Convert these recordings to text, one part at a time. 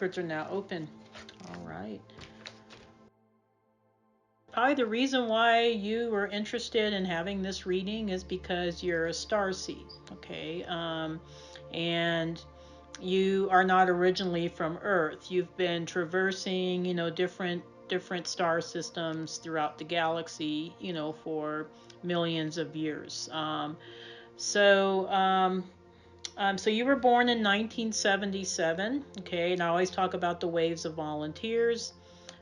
records are now open. All right. Probably the reason why you were interested in having this reading is because you're a starseed, okay? And you are not originally from Earth. You've been traversing, different star systems throughout the galaxy, for millions of years. So you were born in 1977, okay? And I always talk about the waves of volunteers.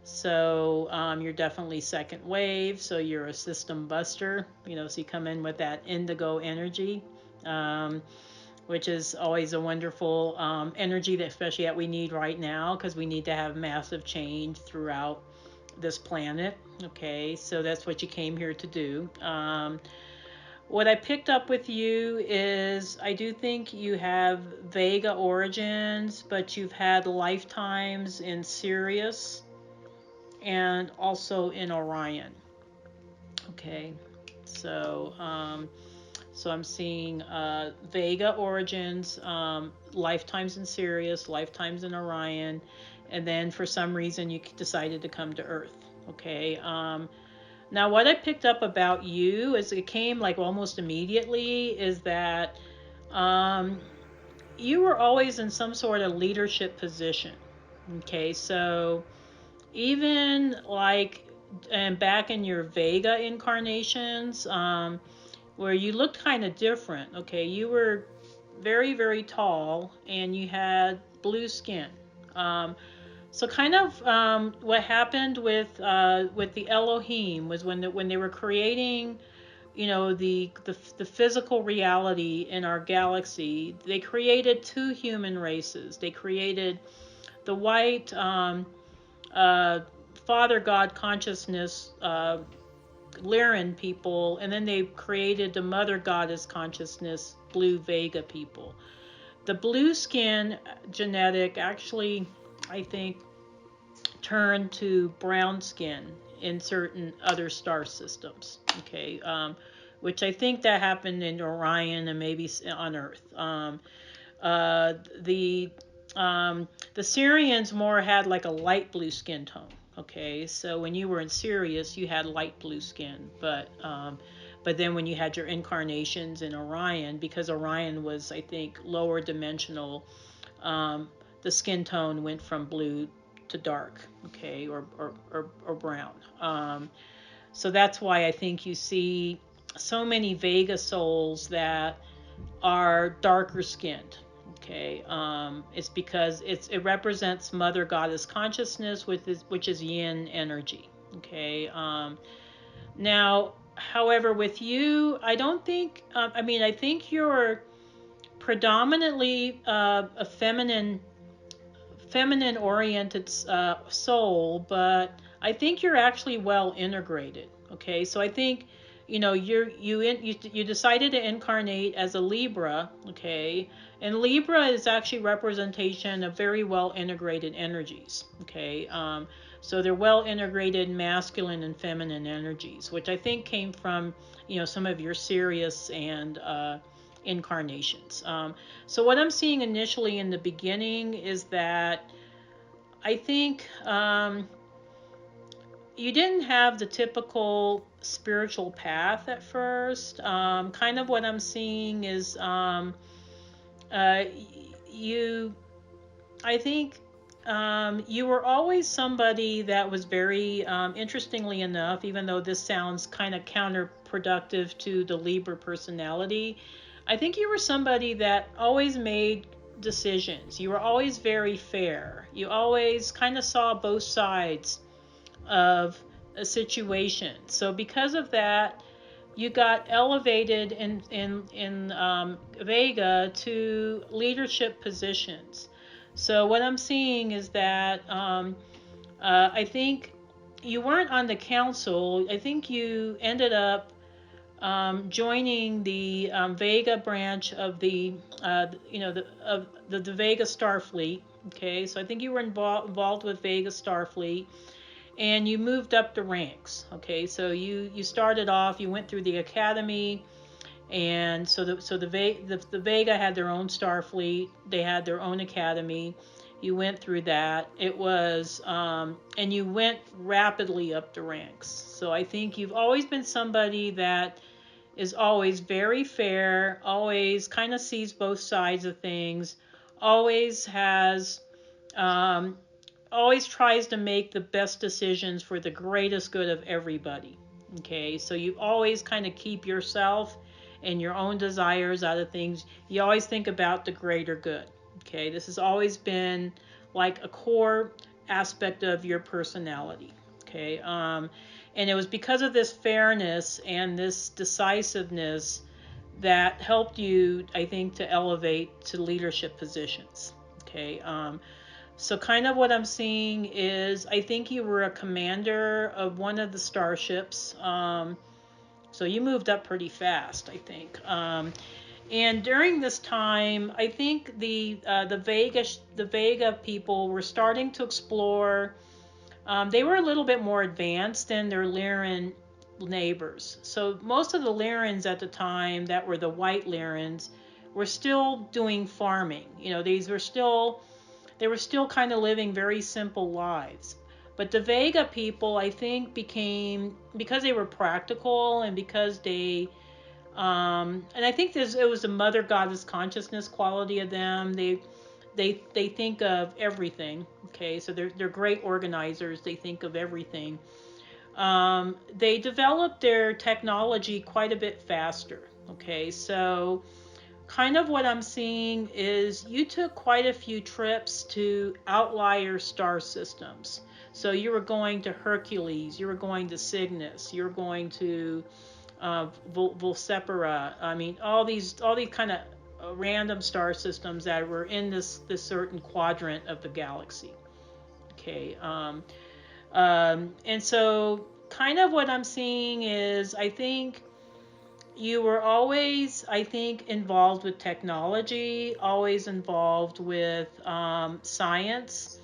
So you're definitely second wave. So you're a system buster, so you come in with that indigo energy, which is always a wonderful energy that especially that we need right now, because we need to have massive change throughout this planet. Okay, so that's what you came here to do. What I picked up with you is I do think you have Vega origins, but you've had lifetimes in Sirius and also in Orion. Okay, so I'm seeing Vega origins, lifetimes in Sirius, lifetimes in Orion, and then for some reason you decided to come to Earth. Okay. Now, what I picked up about you, as it came like almost immediately, is that you were always in some sort of leadership position. Okay, so even like and back in your Vega incarnations, where you looked kind of different. Okay, you were very, very tall and you had blue skin. So kind of what happened with the Elohim was when they were creating, the physical reality in our galaxy, they created two human races. They created the white Father God consciousness Lyran people, and then they created the Mother Goddess consciousness blue Vega people. The blue skin genetic actually, I think, turned to brown skin in certain other star systems. Okay, which I think that happened in Orion and maybe on Earth. The Sirians more had like a light blue skin tone. Okay, so when you were in Sirius, you had light blue skin, but then when you had your incarnations in Orion, because Orion was, I think, lower dimensional, the skin tone went from blue to dark, okay, or brown. So that's why I think you see so many Vega souls that are darker skinned. Okay, it's because it represents Mother Goddess consciousness, which is yin energy. Okay, now, however, with you, I don't think. I think you're predominantly a feminine oriented soul, but I think you're actually well integrated. Okay, so I think you decided to incarnate as a Libra. Okay, and Libra is actually representation of very well integrated energies. Okay, so they're well integrated masculine and feminine energies, which I think came from some of your Sirius and incarnations. So what I'm seeing initially in the beginning is that I think you didn't have the typical spiritual path at first. Kind of what I'm seeing is I think you were always somebody that was very, interestingly enough, even though this sounds kind of counterproductive to the Libra personality, I think you were somebody that always made decisions. You were always very fair. You always kind of saw both sides of a situation. So because of that, you got elevated in Vega to leadership positions. So what I'm seeing is that I think you weren't on the council. I think you ended up joining the Vega branch of the the Vega Starfleet. Okay, so I think you were involved with Vega Starfleet, and you moved up the ranks. Okay, so you started off. You went through the academy, and so the Vega had their own Starfleet. They had their own academy, You went through that. It was, and you went rapidly up the ranks. So I think you've always been somebody that is always very fair, always kind of sees both sides of things, always has, um, always tries to make the best decisions for the greatest good of everybody. Okay, so you always kind of keep yourself and your own desires out of things. You always think about the greater good. Okay, this has always been like a core aspect of your personality. Okay, and it was because of this fairness and this decisiveness that helped you, I think, to elevate to leadership positions. Okay, so kind of what I'm seeing is I think you were a commander of one of the starships. So you moved up pretty fast, I think. And during this time, I think the Vega people were starting to explore. They were a little bit more advanced than their Lyran neighbors. So most of the Lyrans at the time that were the white Lyrans were still doing farming. You know, they were still kind of living very simple lives. But the Vega people, I think, became, because they were practical and because and I think it was the mother goddess consciousness quality of them. They think of everything. Okay, so they're great organizers. They think of everything. They developed their technology quite a bit faster. Okay, so kind of what I'm seeing is you took quite a few trips to outlier star systems. So you were going to Hercules, you were going to Cygnus, you were going to Volsepera. I mean, all these kind of random star systems that were in this certain quadrant of the galaxy. Okay, and so kind of what I'm seeing is I think you were always, I think, involved with technology, always involved with science,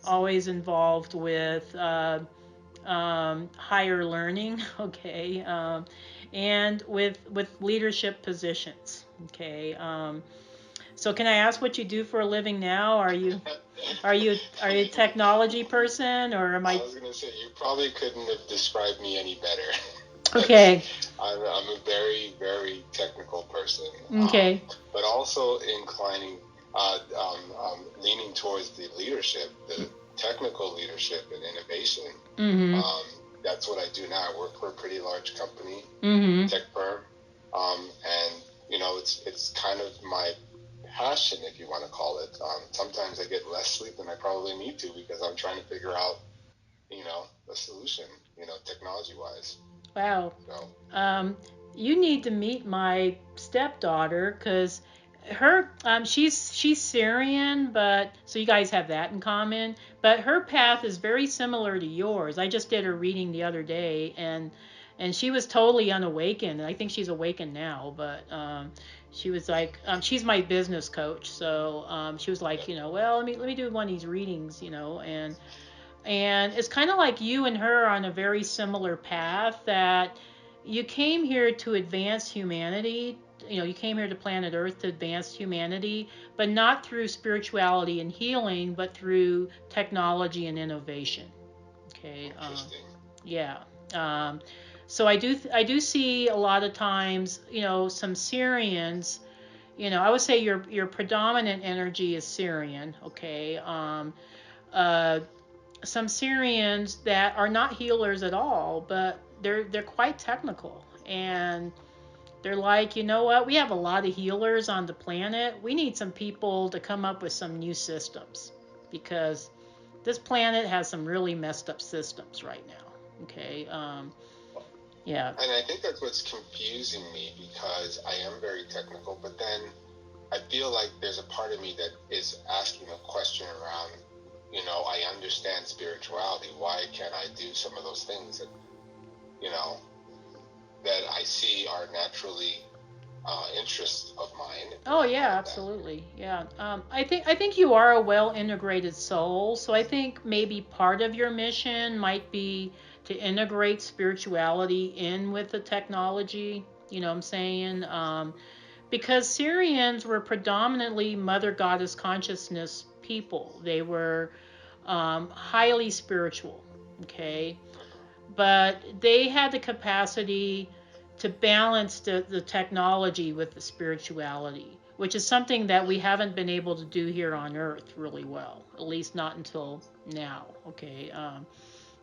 always involved with higher learning, okay, and with leadership positions, okay. So can I ask what you do for a living now? Are you a technology person, or am I? I was gonna say you probably couldn't have described me any better. Okay. I'm a very, very technical person. Okay. But also inclining, leaning towards the leadership, the technical leadership and innovation. Mm-hmm. That's what I do now. I work for a pretty large company, Mm-hmm. tech firm, and it's kind of my passion, if you want to call it. Sometimes I get less sleep than I probably need to because I'm trying to figure out, a solution, technology-wise. Wow. So. You need to meet my stepdaughter because she's Sirian, but so you guys have that in common. But her path is very similar to yours. I just did her reading the other day, and she was totally unawakened. I think she's awakened now, but she was like, she's my business coach, so she was like, well, let me do one of these readings, and it's kind of like you and her on a very similar path that you came here to advance humanity. You came here to planet Earth to advance humanity, but not through spirituality and healing, but through technology and innovation. Okay. Interesting. Yeah. So I do see a lot of times, some Sirians. I would say your predominant energy is Sirian. Okay. Some Sirians that are not healers at all, but they're quite technical, and they're like, you know what? We have a lot of healers on the planet. We need some people to come up with some new systems because this planet has some really messed up systems right now. Okay. Yeah. And I think that's what's confusing me because I am very technical, but then I feel like there's a part of me that is asking a question around, I understand spirituality. Why can't I do some of those things that, that I see are naturally interests of mine? Oh yeah, absolutely. Yeah. I think you are a well integrated soul. So I think maybe part of your mission might be to integrate spirituality in with the technology. You know what I'm saying? Because Syrians were predominantly mother goddess consciousness people. They were highly spiritual, okay? But they had the capacity to balance the technology with the spirituality, which is something that we haven't been able to do here on Earth really well, at least not until now, okay?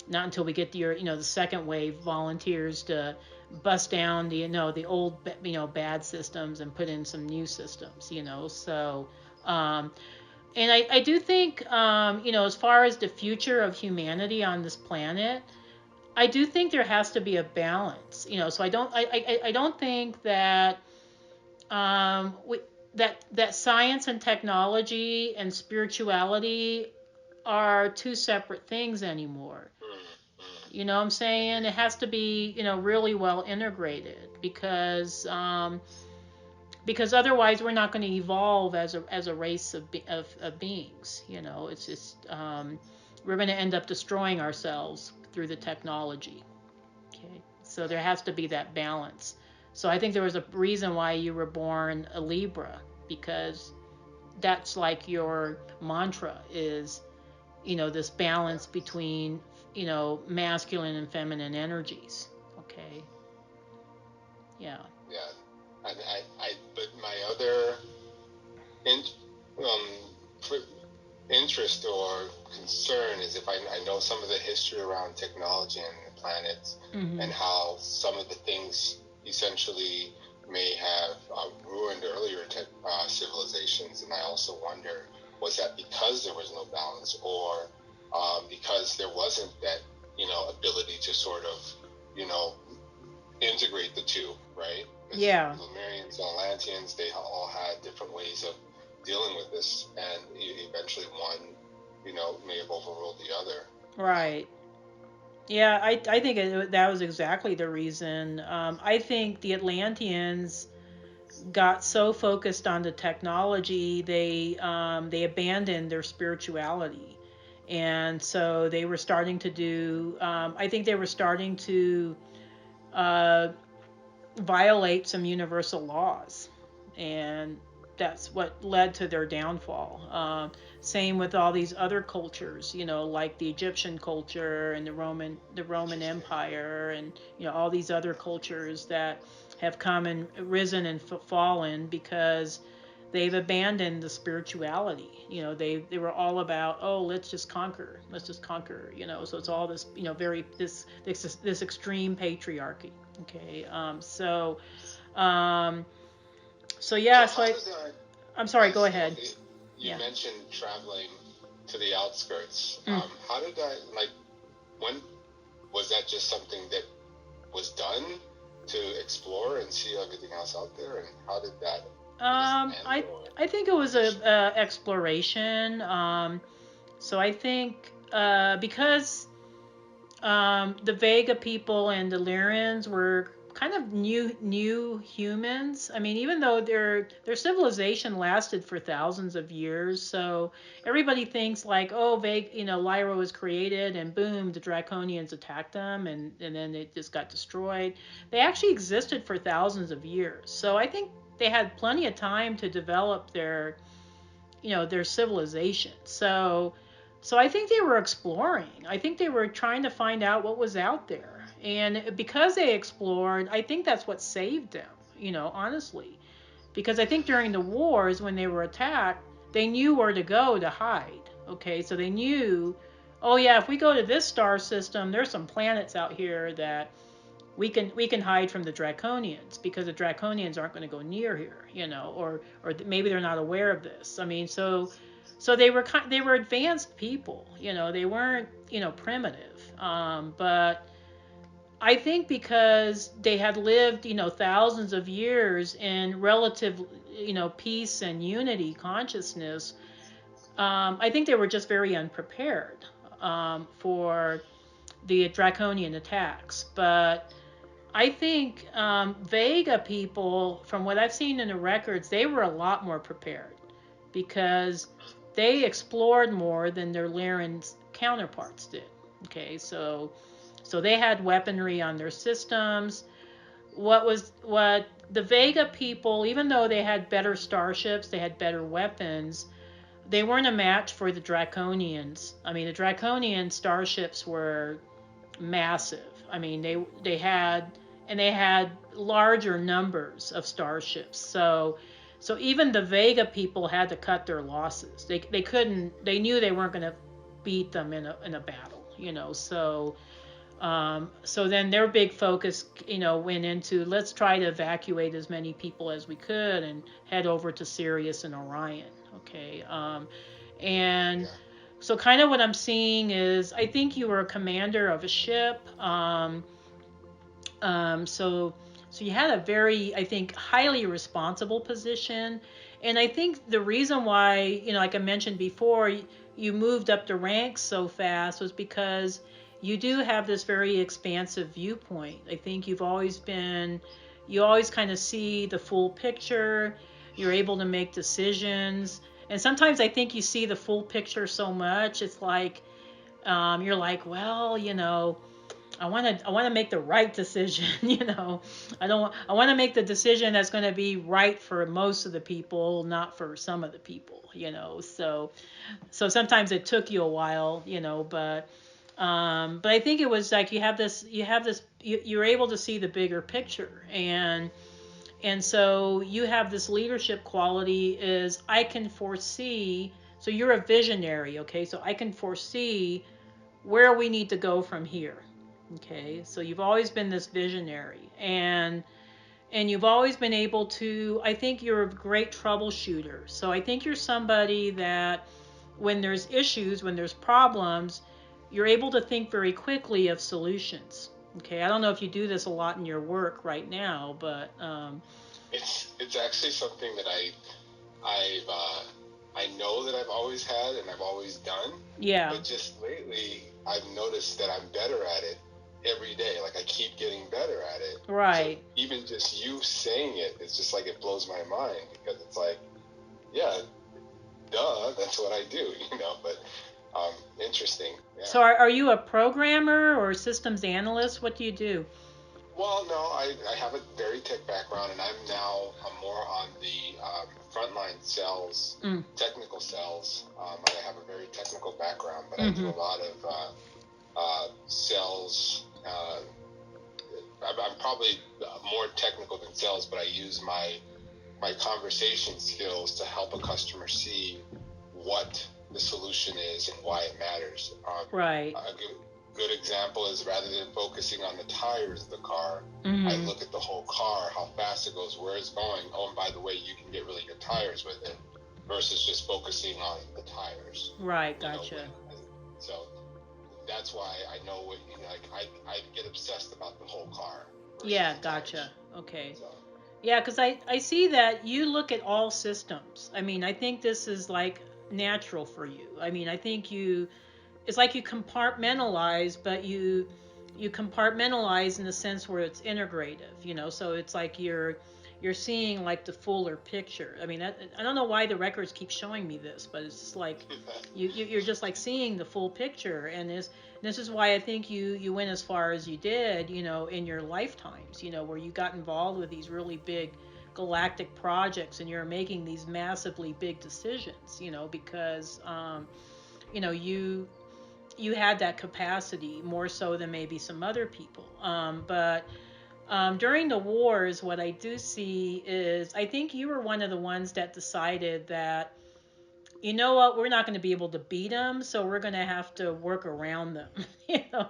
Not until we get the second wave volunteers to bust down the old bad systems and put in some new systems, so and I do think as far as the future of humanity on this planet, I do think there has to be a balance, so I don't think that that science and technology and spirituality are two separate things anymore. You know what I'm saying? It has to be, really well integrated because otherwise we're not going to evolve as a race of beings. It's just we're going to end up destroying ourselves through the technology. Okay, so there has to be that balance. So I think there was a reason why you were born a Libra, because that's like your mantra is, this balance between, masculine and feminine energies. Okay. Yeah. Yeah. But my other interest or concern is if I know some of the history around technology and the planets, Mm-hmm. and how some of the things essentially may have ruined earlier civilizations. And I also wonder, was that because there was no balance, or because there wasn't that, ability to sort of, integrate the two, right? Yeah. Lemurians and Atlanteans, they all had different ways of dealing with this, and eventually one, may have overruled the other. Right. Yeah, I think that was exactly the reason. I think the Atlanteans got so focused on the technology, they abandoned their spirituality, and so they were starting to do. I think they were starting to violate some universal laws, and that's what led to their downfall. Same with all these other cultures, like the Egyptian culture and the Roman Empire, and all these other cultures that have come and risen and fallen because they've abandoned the spirituality. They were all about, oh, let's just conquer. So it's all this, very this extreme patriarchy. Okay. Yeah. I'm sorry. Go ahead. You mentioned traveling to the outskirts. How did that, when was that just something that was done to explore and see everything else out there? And how did that? I think it was a exploration. So I think because the Vega people and the Lyrians were kind of new humans. I mean, even though their civilization lasted for thousands of years, so everybody thinks like, oh, Lyra was created and boom, the Draconians attacked them and then it just got destroyed. They actually existed for thousands of years, so I think they had plenty of time to develop their civilization. So I think they were exploring. I think they were trying to find out what was out there. And because they explored, I think that's what saved them, honestly. Because I think during the wars, when they were attacked, they knew where to go to hide. Okay, so they knew, oh yeah, if we go to this star system, there's some planets out here that we can hide from the Draconians, because the Draconians aren't going to go near here, or maybe they're not aware of this. I mean, so they were advanced people, they weren't primitive, but I think because they had lived thousands of years in relative peace and unity consciousness, I think they were just very unprepared for the Draconian attacks. But I think Vega people, from what I've seen in the records, they were a lot more prepared because they explored more than their Lyran counterparts did. Okay, so they had weaponry on their systems. What the Vega people, even though they had better starships, they had better weapons, they weren't a match for the Draconians. I mean, the Draconian starships were massive. I mean, they had larger numbers of starships. So even the Vega people had to cut their losses. They couldn't. They knew they weren't going to beat them in a battle. So then their big focus, went into, let's try to evacuate as many people as we could and head over to Sirius and Orion. Okay. And so kind of what I'm seeing is, I think you were a commander of a ship. So you had a very, I think, highly responsible position. And I think the reason why, like I mentioned before, you moved up the ranks so fast was because you do have this very expansive viewpoint. I think you always kind of see the full picture. You're able to make decisions. And sometimes I think you see the full picture so much, it's like, you're like, well, I want to make the right decision. I want to make the decision that's going to be right for most of the people, not for some of the people. So sometimes it took you a while, but I think it was like you're able to see the bigger picture, and so you have this leadership quality is, I can foresee. So you're a visionary, okay? So I can foresee where we need to go from here. Okay, so you've always been this visionary, and you've always been able to, I think you're a great troubleshooter. So I think you're somebody that when there's issues, when there's problems, you're able to think very quickly of solutions. Okay, I don't know if you do this a lot in your work right now, but it's actually something that I know that I've always had and I've always done. Yeah. But just lately, I've noticed that I'm better at it every day. Like, I keep getting better at it. Right. So even just you saying it, it's just like, it blows my mind, because it's like, yeah, duh, that's what I do, but interesting. Yeah. So are you a programmer or systems analyst? What do you do? Well, no, I have a very tech background, and I'm more on the frontline sales, technical sales. I have a very technical background, but I do a lot of sales. I'm probably more technical than sales, but I use my conversation skills to help a customer see what the solution is and why it matters. Right. A good example is, rather than focusing on the tires of the car, I look at the whole car, how fast it goes, where it's going. Oh, and by the way, you can get really good tires with it, versus just focusing on the tires. Right, gotcha. So that's why I know what, I get obsessed about the whole car. Yeah, gotcha. Okay. So. Yeah, because I see that you look at all systems. I mean, I think this is like natural for you. I mean, I think it's like you compartmentalize, but you compartmentalize in the sense where it's integrative, so it's like you're seeing like the fuller picture. I mean, I don't know why the records keep showing me this, but it's just like you're just like seeing the full picture, and this is why I think you went as far as you did, in your lifetimes, where you got involved with these really big galactic projects, and you're making these massively big decisions, because you had that capacity more so than maybe some other people. But during the wars, what I do see is, I think you were one of the ones that decided that, you know what, we're not going to be able to beat them, so we're going to have to work around them.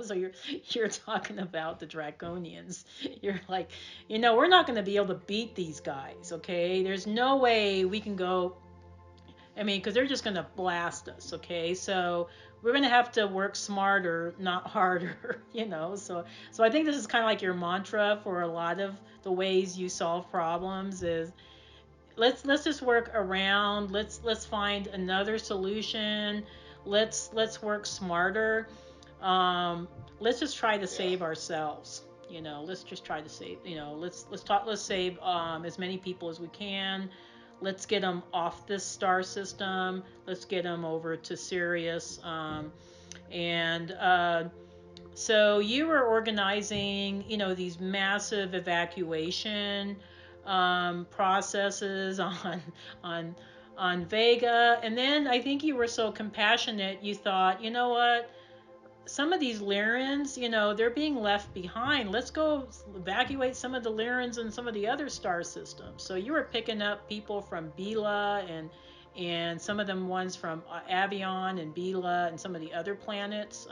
So you're talking about the Draconians. You're like, we're not going to be able to beat these guys, okay? There's no way we can go, I mean, because they're just going to blast us, okay? So we're going to have to work smarter, not harder, So I think this is kind of like your mantra for a lot of the ways you solve problems is, let's just work around. Let's find another solution. Let's work smarter. Let's just try to save ourselves. Let's just try to save. Let's save as many people as we can. Let's get them off this star system. Let's get them over to Sirius. So you were organizing, these massive evacuation processes on on Vega. And then I think you were so compassionate, you thought, you know what? Some of these Lyrans, they're being left behind. Let's go evacuate some of the Lyrans and some of the other star systems. So you were picking up people from Bila and some of them ones from Avion and Bila and some of the other planets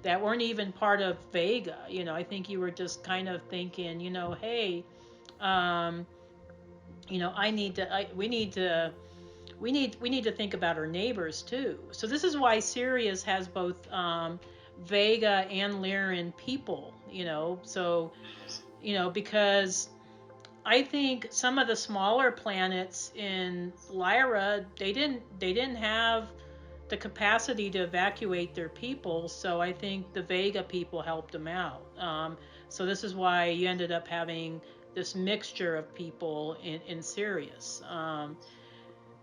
that weren't even part of Vega. I think you were just kind of thinking, hey, um, we need to think about our neighbors too. So this is why Sirius has both Vega and Lyran people. So because I think some of the smaller planets in Lyra, they didn't have the capacity to evacuate their people. So I think the Vega people helped them out. So this is why you ended up having this mixture of people in Sirius.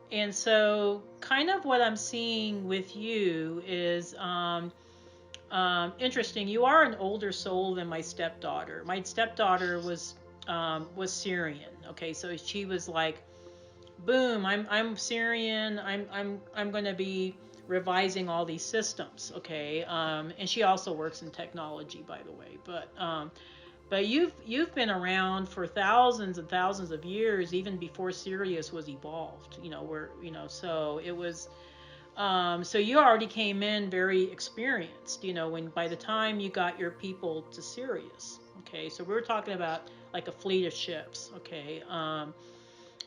And so, kind of what I'm seeing with you is interesting. You are an older soul than my stepdaughter. My stepdaughter was Sirian. Okay, so she was like, boom, I'm Sirian. I'm going to be revising all these systems. Okay, and she also works in technology, by the way. But you've been around for thousands and thousands of years, even before Sirius was evolved. So it was. So you already came in very experienced. When by the time you got your people to Sirius. Okay, so we were talking about like a fleet of ships. Okay,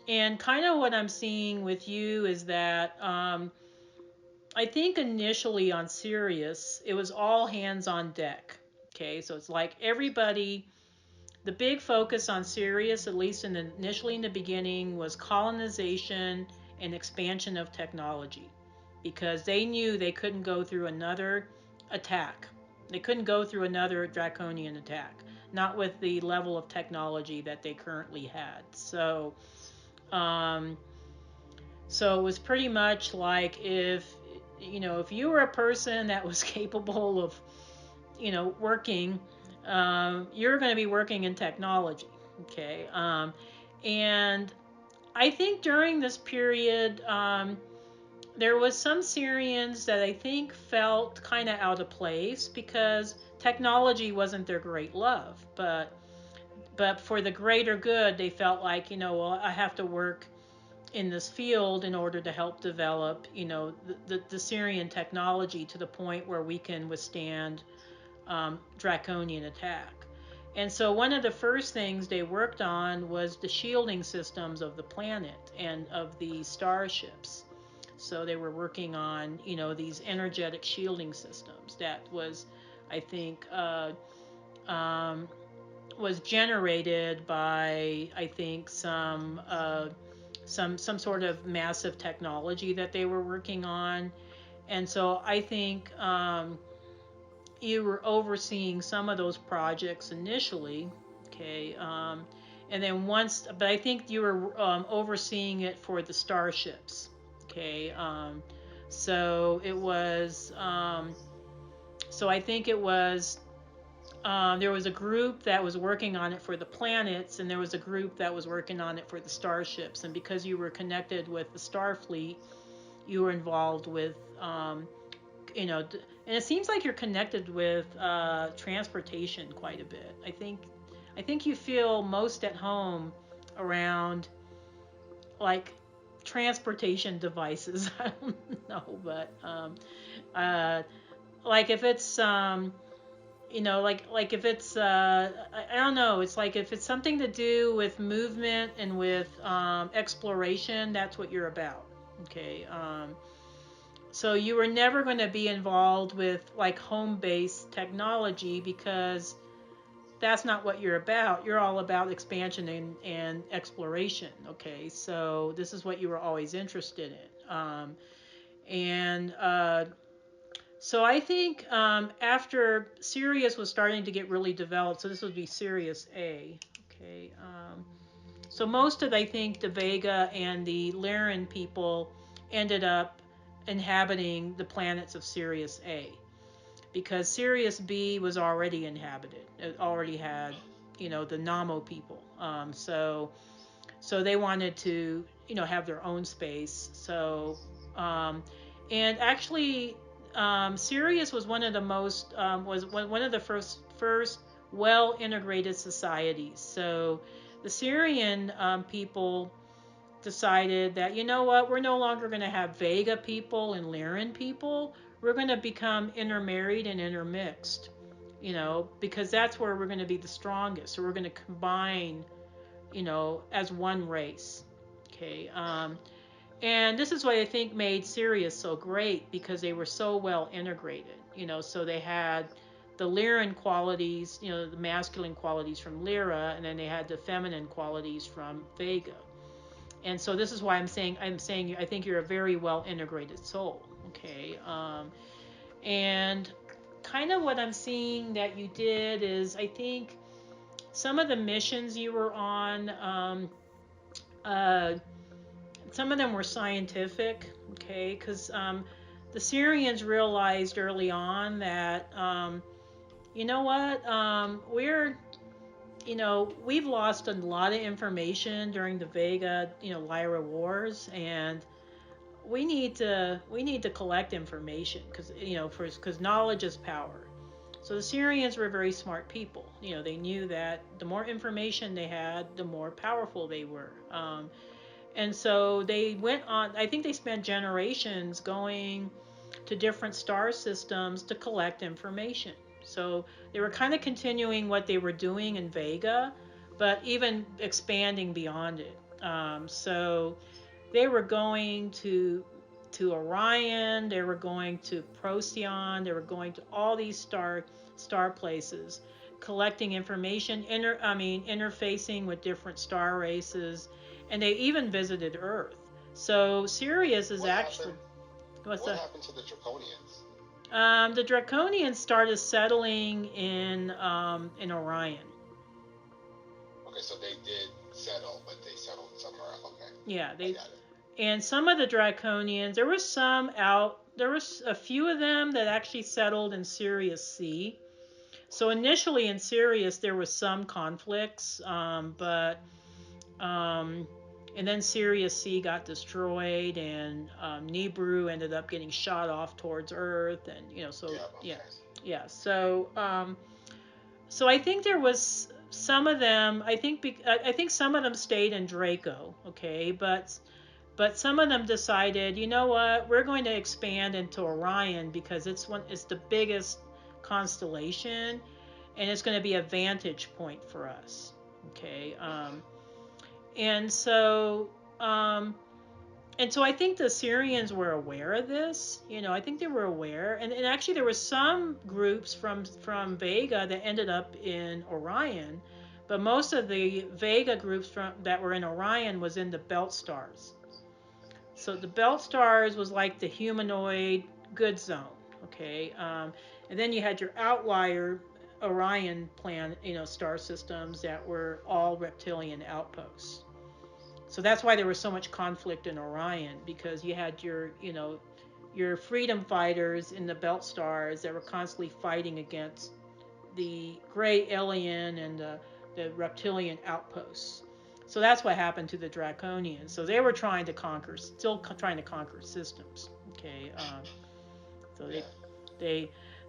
and kind of what I'm seeing with you is that I think initially on Sirius it was all hands on deck. Okay, so it's like everybody. The big focus on Sirius, at least initially in the beginning, was colonization and expansion of technology, because they knew they couldn't go through another attack. They couldn't go through another draconian attack, not with the level of technology that they currently had. Um, so it was pretty much like if you were a person that was capable of working, you're going to be working in technology. Okay. And I think during this period, there was some Syrians that I think felt kind of out of place because technology wasn't their great love, but for the greater good, they felt like, well, I have to work in this field in order to help develop, the Syrian technology to the point where we can withstand draconian attack. And so one of the first things they worked on was the shielding systems of the planet and of the starships. So they were working on, these energetic shielding systems that was, I think, was generated by, I think, some sort of massive technology that they were working on. And so I think you were overseeing some of those projects initially, okay, and then but I think you were overseeing it for the starships, okay. So it was, so I think it was, there was a group that was working on it for the planets, and there was a group that was working on it for the starships. And because you were connected with the Starfleet, you were involved with and it seems like you're connected with transportation quite a bit. I think you feel most at home around like transportation devices. I don't know, but uh, like if it's like if it's I don't know. It's like if it's something to do with movement and with exploration, that's what you're about. Okay. So you were never going to be involved with like home-based technology because that's not what you're about. You're all about expansion and exploration. Okay, so this is what you were always interested in. And so I think after Sirius was starting to get really developed, so this would be Sirius A. Okay, so most of, I think, the Vega and the Lyran people ended up inhabiting the planets of Sirius A, because Sirius B was already inhabited. It already had, the Namo people. So they wanted to, have their own space. So, and actually, Sirius was one of the most was one of the first well integrated societies. So, the Sirian people decided that, you know what, we're no longer going to have Vega people and Lyran people. We're going to become intermarried and intermixed, because that's where we're going to be the strongest. So we're going to combine, as one race. Okay. And this is what I think made Sirius so great, because they were so well integrated. So they had the Lyran qualities, the masculine qualities from Lyra, and then they had the feminine qualities from Vega. And so this is why I'm saying I think you're a very well integrated soul. Okay. And kind of what I'm seeing that you did is, I think some of the missions you were on, some of them were scientific. Okay, because the Sirians realized early on that, you know what, we've lost a lot of information during the Vega, Lyra wars, and we need to collect information, because knowledge is power. So the Sirians were very smart people. They knew that the more information they had, the more powerful they were. And so they went on. I think they spent generations going to different star systems to collect information. So they were kind of continuing what they were doing in Vega, but even expanding beyond it. So they were going to Orion, they were going to Procyon, they were going to all these star places, collecting information, interfacing with different star races, and they even visited Earth. So Sirius is actually. What happened to the Draconians? The Draconians started settling in Orion. Okay, so they did settle, but they settled somewhere else. Okay. Yeah, I got it. And some of the Draconians, there was a few of them that actually settled in Sirius C. So initially in Sirius there was some conflicts, and then Sirius C got destroyed, and Nibiru ended up getting shot off towards Earth, and yeah. So I think there was some of them. I think some of them stayed in Draco. Okay, but some of them decided, you know what, we're going to expand into Orion, because it's the biggest constellation, and it's going to be a vantage point for us. Okay. And so I think the Sirians were aware of this. I think they were aware, and actually there were some groups from Vega that ended up in Orion, but most of the Vega groups that were in Orion was in the belt stars. So the belt stars was like the humanoid good zone. Okay. And then you had your outlier Orion star systems that were all reptilian outposts. So that's why there was so much conflict in Orion, because you had your freedom fighters in the belt stars that were constantly fighting against the gray alien and the reptilian outposts. So that's what happened to the Draconians. So they were still trying to conquer systems. Okay.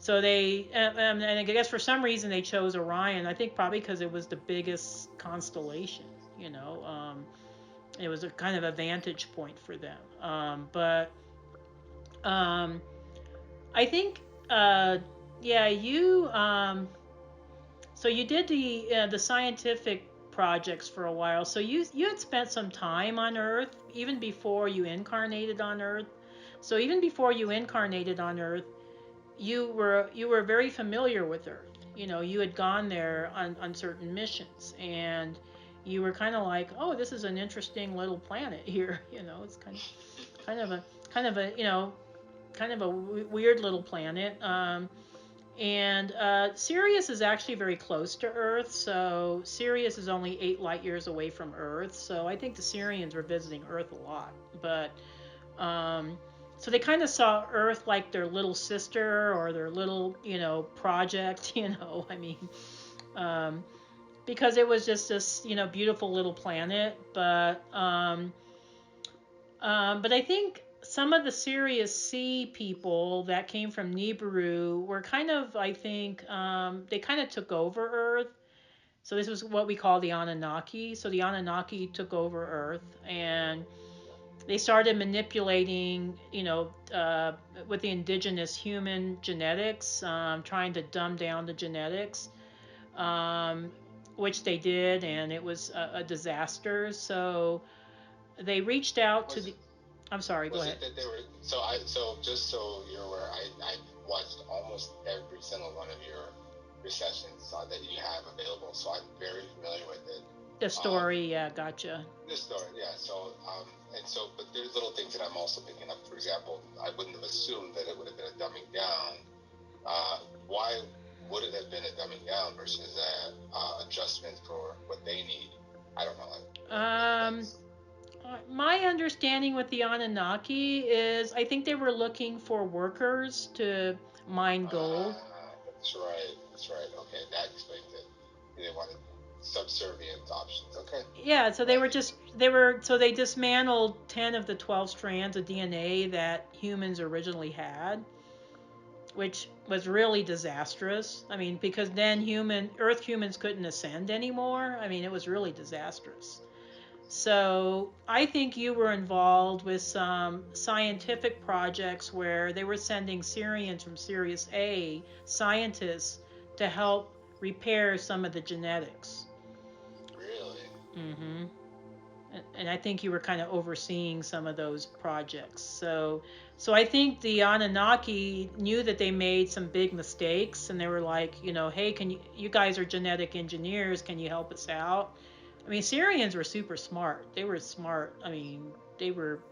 And I guess for some reason they chose Orion. I think probably because it was the biggest constellation. It was a kind of a vantage point for them. I think, you. So you did the scientific projects for a while. So you had spent some time on Earth even before you incarnated on Earth. So even before you incarnated on Earth, you were very familiar with Earth. You had gone there on certain missions, and you were kind of like, oh, this is an interesting little planet here. It's kind of a weird little planet. And Sirius is actually very close to Earth, so Sirius is only 8 light years away from Earth. So I think the Sirians were visiting Earth a lot, but so they kind of saw Earth like their little sister or their little project. Because it was just this beautiful little planet. But But I think some of the Sirius C people that came from Nibiru were kind of, I think, they kind of took over Earth. So this was what we call the Anunnaki. So the Anunnaki took over Earth, and they started manipulating, with the indigenous human genetics, trying to dumb down the genetics, um, which they did, and it was a disaster. So they reached out to Was the. I'm sorry. Go was ahead. it that they were so just so you're aware, I watched almost every single one of your sessions that you have available, so I'm very familiar with it. The story, yeah, gotcha. The story, yeah. So but there's little things that I'm also picking up. For example, I wouldn't have assumed that it would have been a dumbing down. Why would it have been a dumbing down versus a adjustment for what they need? I don't know. My understanding with the Anunnaki is I think they were looking for workers to mine gold. That's right. That's right. Okay, that explains it. They wanted subservient options. Okay. Yeah, so they dismantled 10 of the 12 strands of DNA that humans originally had, which was really disastrous. I mean, because then Earth humans couldn't ascend anymore. I mean, it was really disastrous. So I think you were involved with some scientific projects where they were sending Sirians from Sirius A, scientists, to help repair some of the genetics. Really? Mm-hmm. And I think you were kind of overseeing some of those projects. So I think the Anunnaki knew that they made some big mistakes, and they were like, hey, you guys are genetic engineers, can you help us out? I mean, Syrians were super smart. They were smart. I mean, they were,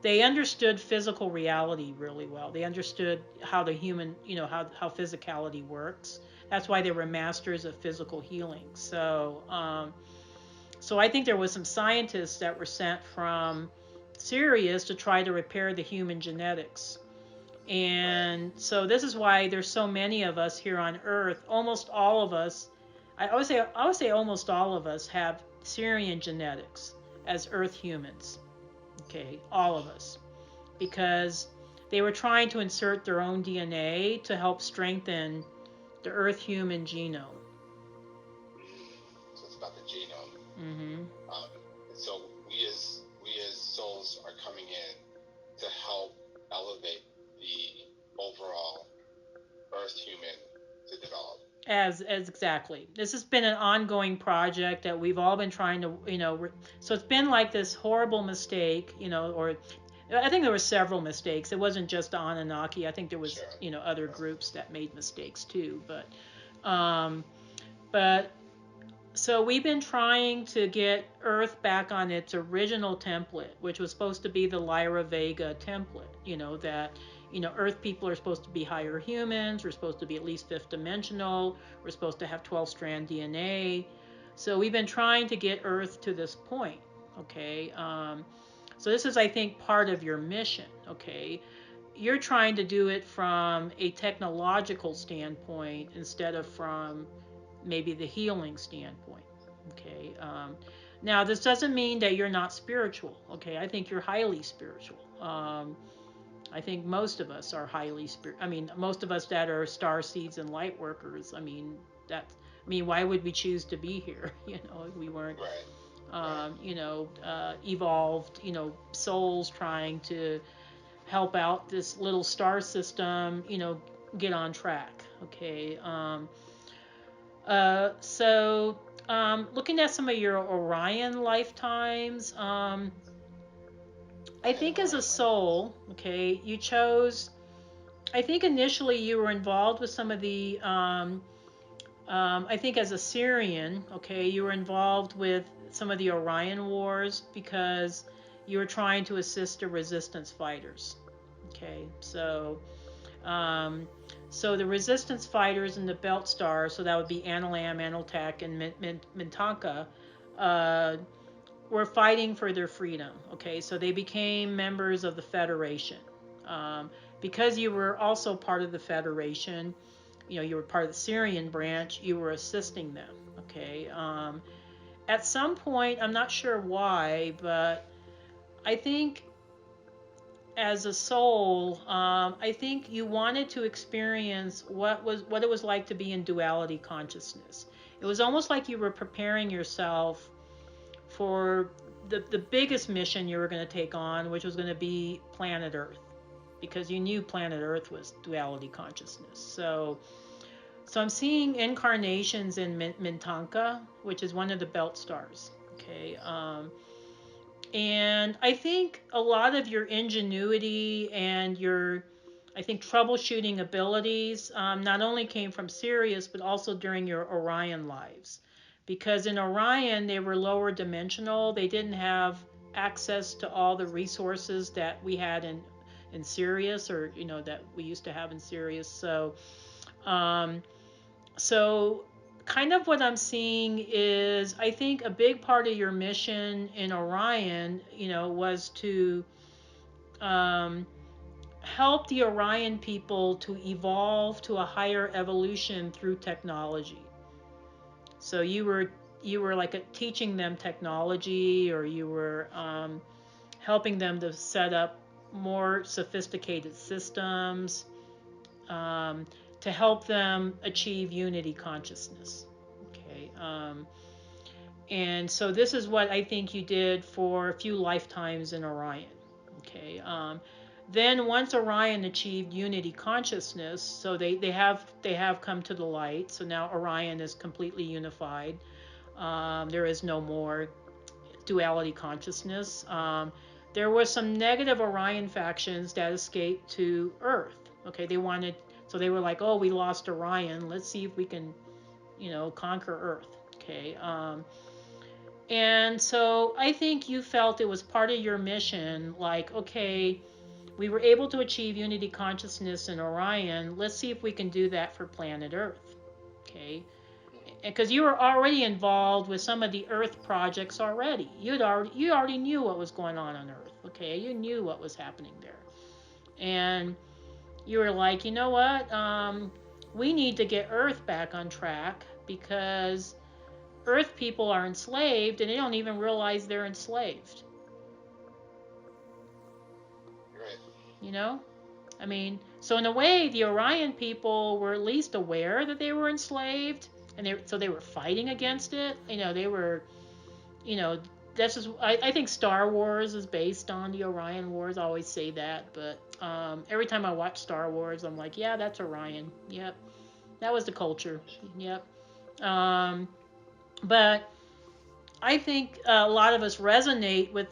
they understood physical reality really well. They understood how the human, how physicality works. That's why they were masters of physical healing. So I think there was some scientists that were sent from Sirius to try to repair the human genetics. And so this is why there's so many of us here on Earth. Almost all of us, I would say almost all of us have Sirian genetics as Earth humans. Okay, all of us, because they were trying to insert their own DNA to help strengthen the Earth human genome. So it's about the genome. Mm-hmm. So we as souls are coming in to help elevate the overall Earth human to develop. As exactly. This has been an ongoing project that we've all been trying to, so it's been like this horrible mistake, or I think there were several mistakes. It wasn't just Anunnaki. I think there was, Sure. Other groups that made mistakes too. Um, but so we've been trying to get Earth back on its original template, which was supposed to be the Lyra Vega template. That Earth people are supposed to be higher humans. We're supposed to be at least fifth dimensional. We're supposed to have 12-strand DNA. So we've been trying to get Earth to this point. Okay. So this is, I think, part of your mission. Okay. You're trying to do it from a technological standpoint instead of from maybe the healing standpoint. Okay. Now, this doesn't mean that you're not spiritual. Okay. I think you're highly spiritual. I think most of us are highly spiritual. I mean, most of us that are star seeds and light workers. Why would we choose to be here? If we weren't, evolved, souls trying to help out this little star system, get on track. Okay. Looking at some of your Orion lifetimes, I think as a soul, okay, you chose. I think initially you were involved with some of the. I think as a Sirian, okay, you were involved with some of the Orion Wars because you were trying to assist the resistance fighters. Okay, so the resistance fighters in the Belt Star, so that would be Analam, Analtech, and Mintanka, were fighting for their freedom. Okay, so they became members of the Federation. Because you were also part of the Federation, you were part of the Sirian branch, you were assisting them. Okay, at some point, I'm not sure why, but I think as a soul, I think you wanted to experience what it was like to be in duality consciousness. It was almost like you were preparing yourself for the biggest mission you were going to take on, which was going to be planet Earth, because you knew planet Earth was duality consciousness. So I'm seeing incarnations in Mintanka, which is one of the belt stars. Okay. And I think a lot of your ingenuity and your, I think, troubleshooting abilities not only came from Sirius, but also during your Orion lives. Because in Orion, they were lower dimensional. They didn't have access to all the resources that we had in Sirius, or, you know, that we used to have in Sirius. Um, so kind of what I'm seeing is, I think a big part of your mission in Orion, you know, was to help the Orion people to evolve to a higher evolution through technology. So you were like teaching them technology, or you were helping them to set up more sophisticated systems, to help them achieve unity consciousness. Okay. And so this is what I think you did for a few lifetimes in Orion. Okay. Then once Orion achieved unity consciousness, so they have come to the light. So now Orion is completely unified. There is no more duality consciousness. There was some negative Orion factions that escaped to Earth. Okay, so they were like, oh, we lost Orion. Let's see if we can, you know, conquer Earth. Okay. And so I think you felt it was part of your mission, like, okay, we were able to achieve unity consciousness in Orion. Let's see if we can do that for planet Earth. Okay. Because you were already involved with some of the Earth projects already. You already knew what was going on Earth. Okay. You knew what was happening there. And you were like, you know what? We need to get Earth back on track, because Earth people are enslaved and they don't even realize they're enslaved. Right. You know? I mean, so in a way, the Orion people were at least aware that they were enslaved, and they were fighting against it. You know, they were, you know, that's just, I think Star Wars is based on the Orion Wars. I always say that, but every time I watch Star Wars, I'm like, yeah, that's Orion. Yep, that was the culture. Yep. But I think a lot of us resonate with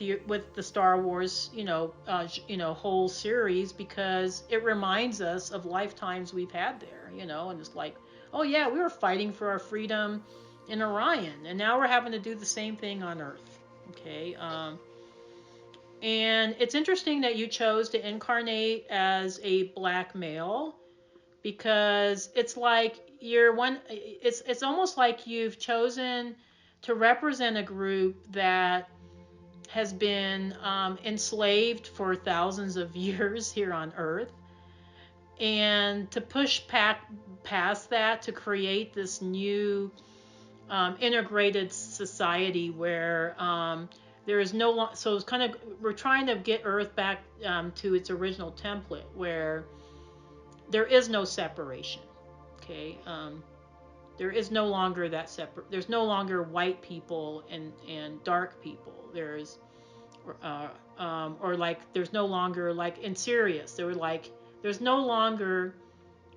the Star Wars, whole series, because it reminds us of lifetimes we've had there, you know, and it's like, oh yeah, we were fighting for our freedom in Orion, and now we're having to do the same thing on Earth. Okay. And it's interesting that you chose to incarnate as a black male, because it's like it's almost like you've chosen to represent a group that has been enslaved for thousands of years here on Earth, and to push past that to create this new integrated society where there is so it's kind of, we're trying to get Earth back to its original template, where there is no separation. Okay. There is no longer that separate. There's no longer white people and dark people. Or like, there's no longer, like in Sirius, there's no longer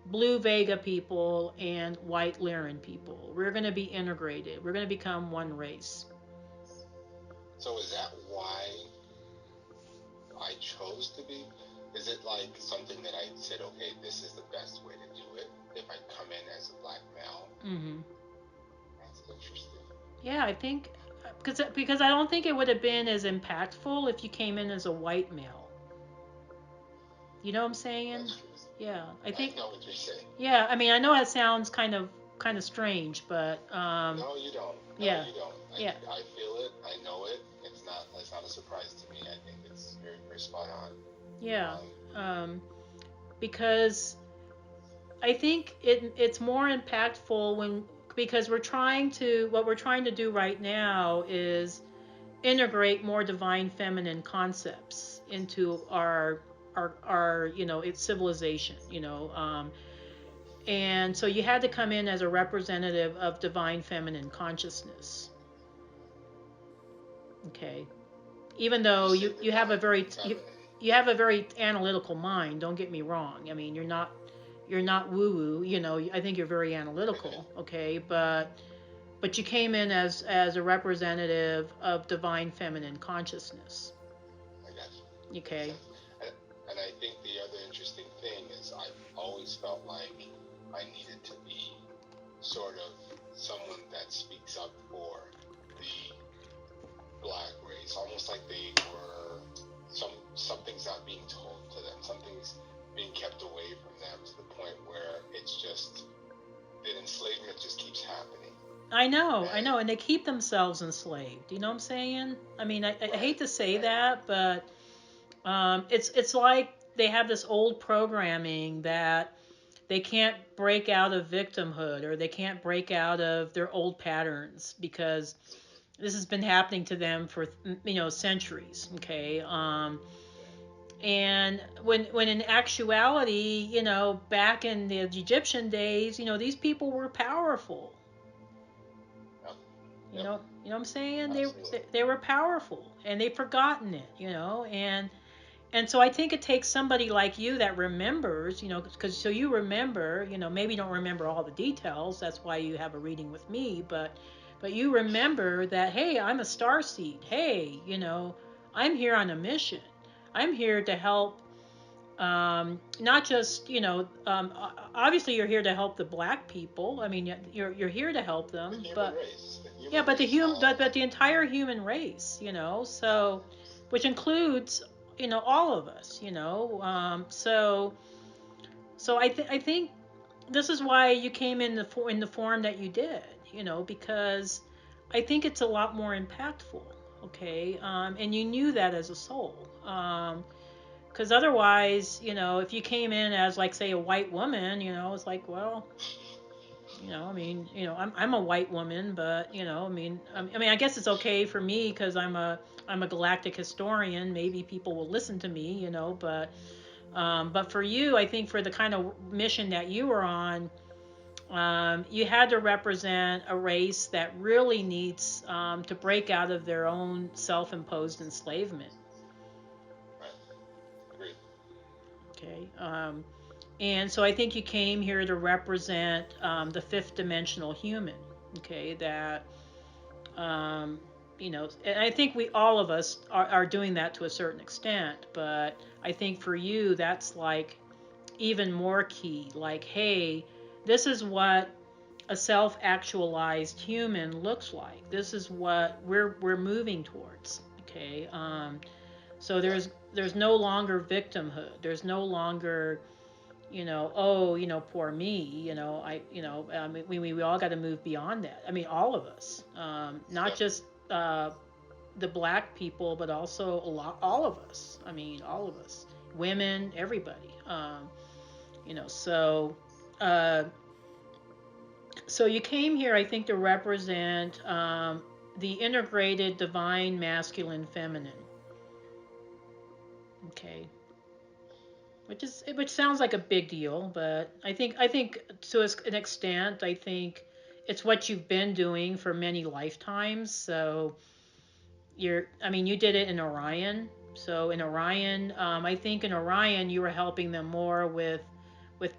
blue Vega people and white Lyran people. We're going to be integrated. We're going to become one race. So is that why I chose to be? Is it like something that I said, okay, this is the best way to do it if I come in as a black male? Mm-hmm. That's interesting. Yeah, I think because I don't think it would have been as impactful if you came in as a white male. You know what I'm saying? Yeah, I think. I know what you're saying. Yeah, I mean, I know that sounds kind of strange, but no, you don't. No, yeah, you don't. I feel it. I know it. It's not a surprise to me. I think it's very, very spot on. Yeah, because I think it's more impactful because what we're trying to do right now is integrate more divine feminine concepts into our its civilization, and so you had to come in as a representative of divine feminine consciousness. Okay. Even though you have a very you have a very analytical mind, don't get me wrong. I mean, you're not woo woo, I think you're very analytical, okay? But you came in as a representative of divine feminine consciousness. I got you. Okay. And I think the other interesting thing is I've always felt like I needed to be sort of someone that speaks up for the Black race, almost like they were something's not being told to them, something's being kept away from them, to the point where it's just that enslavement just keeps happening. I know, and they keep themselves enslaved. You know what I'm saying? I mean, I hate to say that, but it's like they have this old programming that they can't break out of victimhood, or they can't break out of their old patterns, because this has been happening to them for centuries. Okay. And when in actuality, back in the Egyptian days, these people were powerful. You know what I'm saying? They were powerful, and they've forgotten it, and so I think it takes somebody like you that remembers, because so you remember, maybe you don't remember all the details. That's why you have a reading with me, but you remember that, hey, I'm a starseed. Hey, I'm here on a mission. I'm here to help. Not just, obviously you're here to help the Black people. I mean, you're here to help them, but the entire human race, so, which includes, all of us, so I think this is why you came in the form that you did, because I think it's a lot more impactful. Okay. And you knew that as a soul. Because otherwise, if you came in as, like, say, a white woman, it's like, well, I mean, I'm a white woman, but, I guess it's okay for me because I'm a galactic historian. Maybe people will listen to me, but for you, I think for the kind of mission that you were on, you had to represent a race that really needs to break out of their own self-imposed enslavement. Agreed. Okay. And so I think you came here to represent the fifth dimensional human. Okay. That, and I think all of us are doing that to a certain extent, but I think for you, that's like even more key. Like, hey, this is what a self-actualized human looks like. This is what we're moving towards. Okay. So there's no longer victimhood. There's no longer, poor me. I mean, we all got to move beyond that. I mean, all of us, not just the Black people, but also all of us. I mean, all of us, women, everybody. So. So you came here, I think, to represent the integrated divine masculine feminine. Okay. Which sounds like a big deal, but I think to an extent, I think it's what you've been doing for many lifetimes. So you did it in Orion. So in Orion, I think in Orion you were helping them more with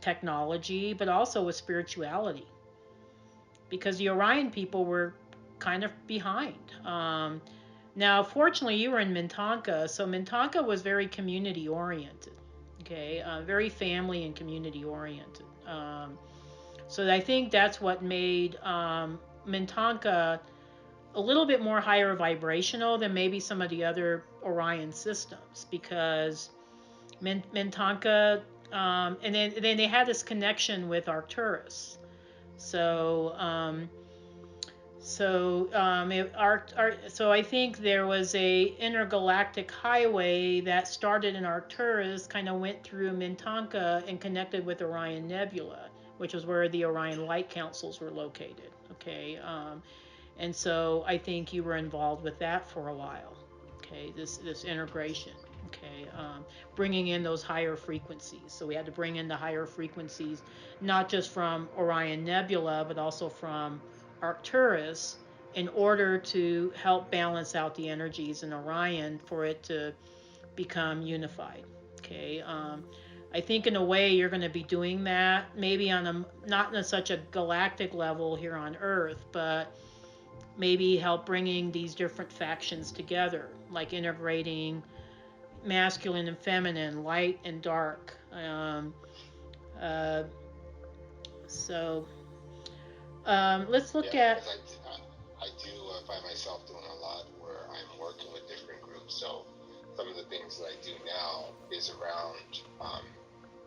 technology, but also with spirituality, because the Orion people were kind of behind. Now, fortunately, you were in Mintanka, so Mintanka was very community oriented. Okay, very family and community oriented. So I think that's what made Mintanka a little bit more higher vibrational than maybe some of the other Orion systems, because Mintanka, and then they had this connection with Arcturus. So so I think there was a intergalactic highway that started in Arcturus, kind of went through Mintanka and connected with Orion Nebula, which was where the Orion Light Councils were located. Okay. And so I think you were involved with that for a while. Okay, this integration. Okay, bringing in those higher frequencies. So we had to bring in the higher frequencies, not just from Orion Nebula, but also from Arcturus, in order to help balance out the energies in Orion for it to become unified. Okay, I think in a way you're going to be doing that, maybe on a not on such a galactic level here on Earth, but maybe help bringing these different factions together, like integrating masculine and feminine, light and dark. Uh, so let's look at. I do find myself doing a lot where I'm working with different groups. So some of the things that I do now is around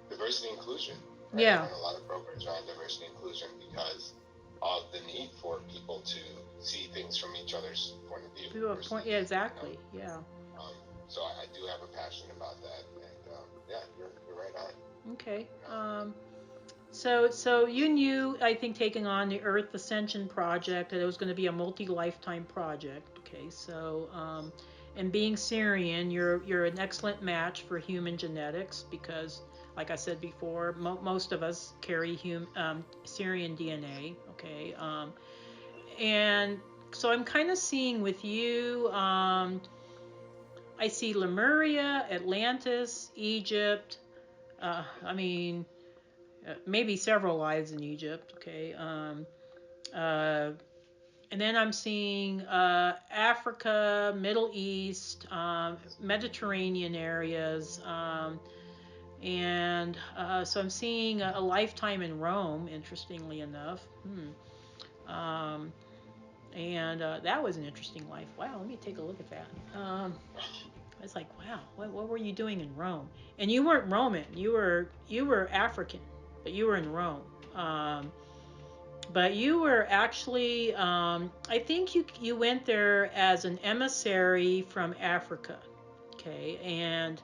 diversity and inclusion. Right? Yeah. I run a lot of programs around diversity and inclusion because of the need for people to see things from each other's point of view. Yeah, exactly. You know? Yeah. So I do have a passion about that, and yeah, you're right on. Okay. So you knew, I think, taking on the Earth Ascension project, that it was going to be a multi-lifetime project. Okay, so and being Sirian, you're an excellent match for human genetics because, like I said before, most of us carry Sirian DNA. Okay, and so I'm kind of seeing with you. I see Lemuria, Atlantis, Egypt. I mean, maybe several lives in Egypt. Okay. And then I'm seeing Africa, Middle East, Mediterranean areas, and so I'm seeing a lifetime in Rome. Interestingly enough. And that was an interesting life. Wow, let me take a look at that. It's like, wow, what were you doing in Rome? And you weren't Roman. You were African, but you were in Rome. But you were actually, I think you went there as an emissary from Africa. Okay, and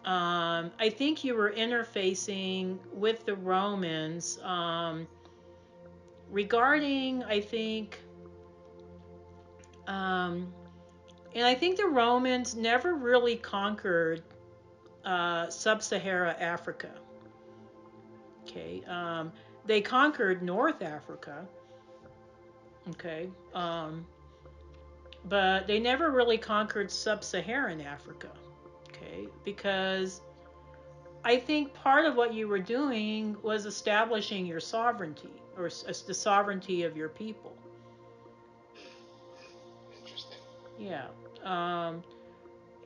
I think you were interfacing with the Romans regarding, I think. And I think the Romans never really conquered sub-Sahara Africa. Okay, they conquered North Africa. Okay, but they never really conquered sub-Saharan Africa. Okay, because I think part of what you were doing was establishing your sovereignty, or the sovereignty of your people. Interesting. Yeah.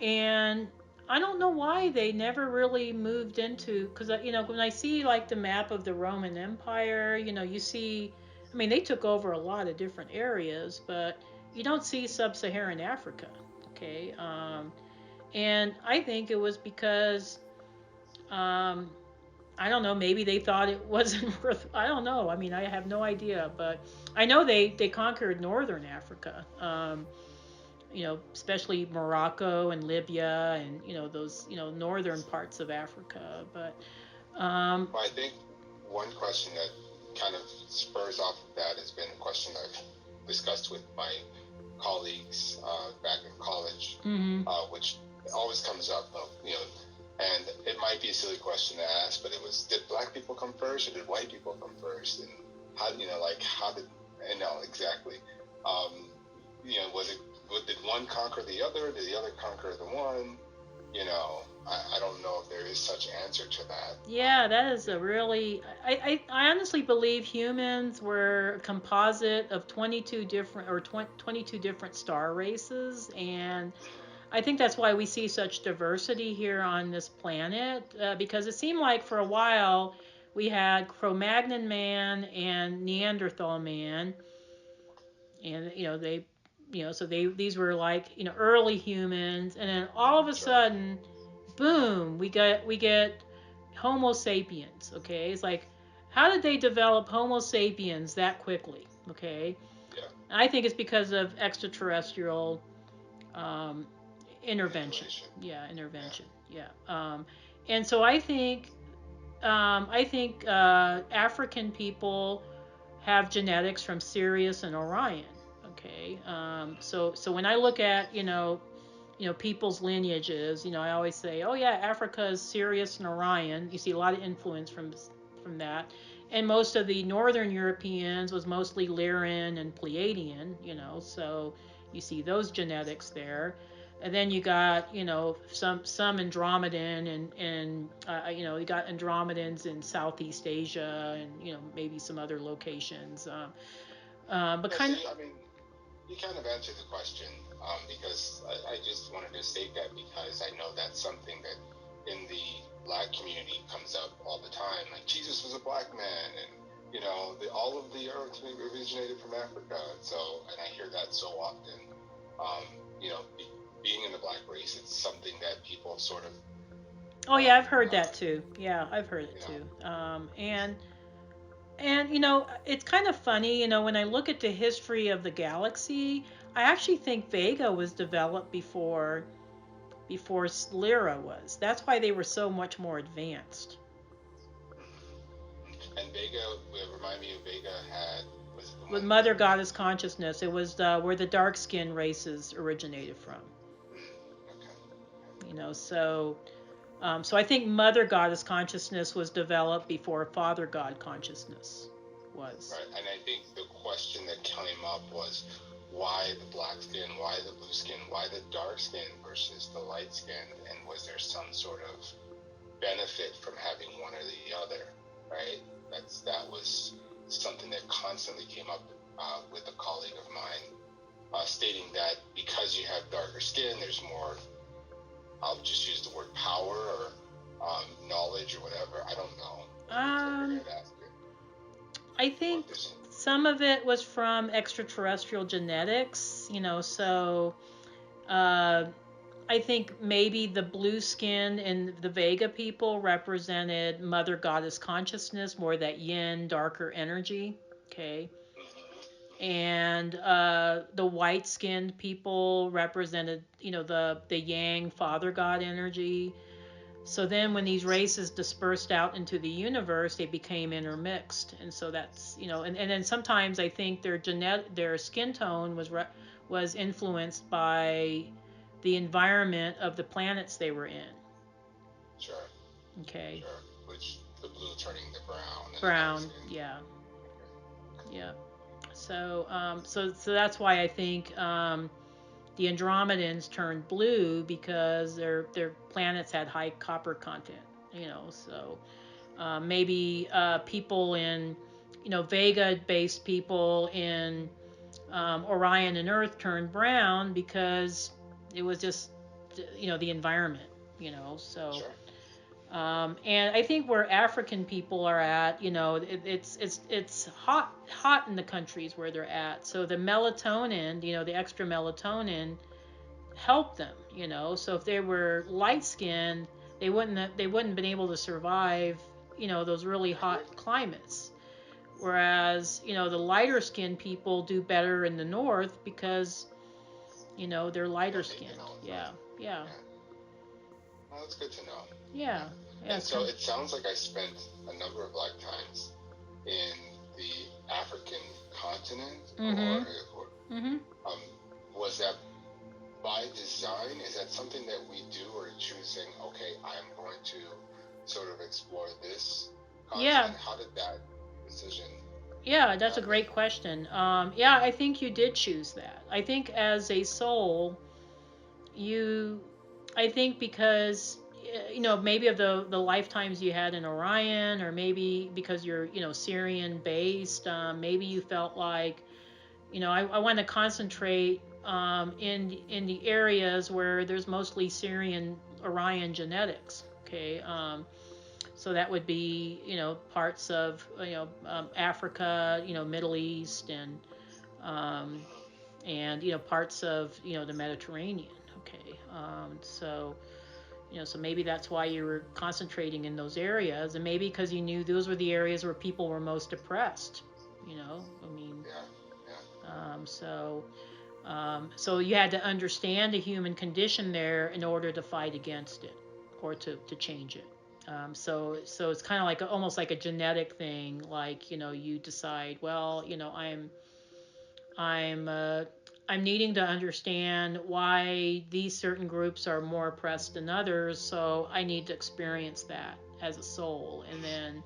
And I don't know why they never really moved into, because when I see like the map of the Roman Empire, you see, I mean, they took over a lot of different areas, but you don't see sub-Saharan Africa. Okay. And I think it was because I don't know, maybe they thought it wasn't worth, I don't know. I mean, I have no idea, but I know they conquered northern Africa. Especially Morocco and Libya and those northern parts of Africa. But well, I think one question that kind of spurs off of that has been a question I've discussed with my colleagues back in college, which always comes up. And it might be a silly question to ask, but it was: did black people come first, or did white people come first? And how did? And no, exactly. Was it? Did one conquer the other? Did the other conquer the one? I don't know if there is such answer to that. Yeah, that is a really. I honestly believe humans were a composite of 22 different star races, and I think that's why we see such diversity here on this planet, because it seemed like for a while we had Cro-Magnon man and Neanderthal man, and these were like early humans, and then all of a sudden, boom, we get Homo sapiens. Okay, it's like, how did they develop Homo sapiens that quickly? Okay, yeah. I think it's because of extraterrestrial intervention. Intervention. Yeah. And so I think African people have genetics from Sirius and Orion. Okay. So when I look at, people's lineages, I always say, oh yeah, Africa is Sirius and Orion. You see a lot of influence from that. And most of the northern Europeans was mostly Lyran and Pleiadian, so you see those genetics there. And then you got, some Andromedan and you got Andromedans in Southeast Asia and, maybe some other locations. But Yeah, kind of, see, I mean, you kind of answered the question, because I just wanted to state that because I know that's something that in the black community comes up all the time. Like, Jesus was a black man, and all of the earth originated from Africa. And I hear that so often. Um, being in the black race, it's something that people sort of. oh yeah, I've heard that too. Yeah, I've heard it You know, too. And it's kind of funny, when I look at the history of the galaxy, I actually think Vega was developed before Lyra was. That's why they were so much more advanced. and Vega, remind me of Vega was it the With one? Mother Goddess consciousness, it was where the dark skin races originated from. Okay. So I think Mother Goddess consciousness was developed before Father God consciousness was. Right, and I think the question that came up was why the black skin, why the blue skin, why the dark skin versus the light skin, and was there some sort of benefit from having one or the other, right? That was something that constantly came up with a colleague of mine, stating that because you have darker skin, there's more. I'll just use the word power or knowledge or whatever. I don't know. Um, I think Or some of it was from extraterrestrial genetics, so uh, I think maybe the blue skin and the Vega people represented Mother Goddess consciousness, more that yin, darker energy. Okay. And the white skinned people represented, the yang, Father God energy. So then when these races dispersed out into the universe, they became intermixed. And so that's, and then sometimes I think their skin tone was influenced by the environment of the planets they were in. Sure. Okay. Sure. Which the blue turning to brown. And Brown, yeah. Yeah. So that's why I think the Andromedans turned blue because their planets had high copper content. So maybe people in Vega-based people in Orion and Earth turned brown because it was just the environment. So. Sure. And I think where African people are at, it's hot in the countries where they're at. So the melatonin, the extra melatonin, helped them. So if they were light skinned, they wouldn't been able to survive, those really hot climates. Whereas the lighter skinned people do better in the north because they're lighter skinned. Yeah, yeah. Well, that's good to know. Yeah. Yeah, And so it sounds like I spent a number of lifetimes in the African continent, Mm-hmm. or Mm-hmm. was that by design? Is that something that we do, or choosing? Okay, I'm going to sort of explore this continent. Yeah. How did that decision? Yeah, that's a great question. Yeah, I think you did choose that. I think as a soul, I think because maybe of the lifetimes you had in Orion, or maybe because you're Sirian based, maybe you felt like I want to concentrate in the areas where there's mostly Sirian Orion genetics. Okay. So that would be parts of Africa, Middle East, um, and parts of the Mediterranean. Okay. So maybe that's why you were concentrating in those areas, and maybe because you knew those were the areas where people were most oppressed. I mean, so you had to understand the human condition there in order to fight against it, or to change it. So it's kind of like almost like a genetic thing. Like you decide, well, I'm needing to understand why these certain groups are more oppressed than others, so I need to experience that as a soul. And then,